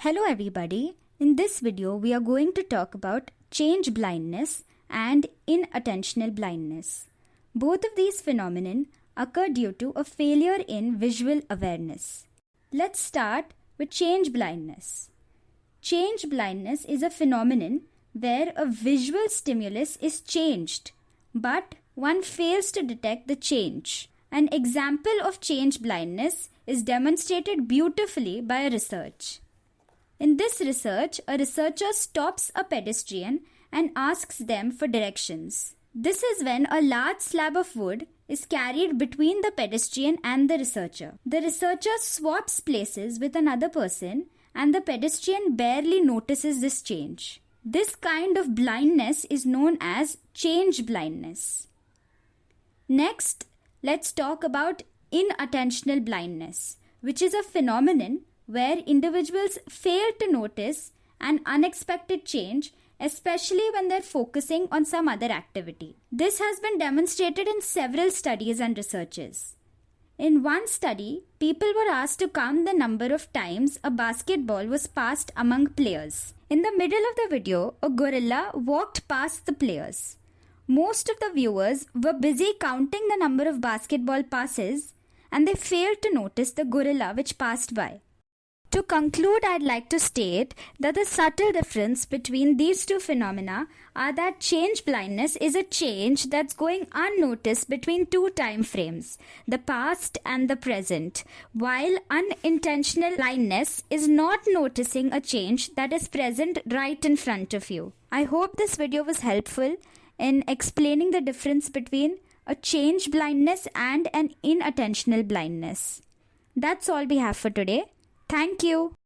Hello everybody, in this video we are going to talk about change blindness and inattentional blindness. Both of these phenomena occur due to a failure in visual awareness. Let's start with change blindness. Change blindness is a phenomenon where a visual stimulus is changed, but one fails to detect the change. An example of change blindness is demonstrated beautifully by research. In this research, a researcher stops a pedestrian and asks them for directions. This is when a large slab of wood is carried between the pedestrian and the researcher. The researcher swaps places with another person and the pedestrian barely notices this change. This kind of blindness is known as change blindness. Next, let's talk about inattentional blindness, which is a phenomenon where individuals fail to notice an unexpected change, especially when they're focusing on some other activity. This has been demonstrated in several studies and researches. In one study, people were asked to count the number of times a basketball was passed among players. In the middle of the video, a gorilla walked past the players. Most of the viewers were busy counting the number of basketball passes, and they failed to notice the gorilla which passed by. To conclude, I'd like to state that the subtle difference between these two phenomena are that change blindness is a change that's going unnoticed between two time frames, the past and the present, while unintentional blindness is not noticing a change that is present right in front of you. I hope this video was helpful in explaining the difference between a change blindness and an inattentional blindness. That's all we have for today. Thank you.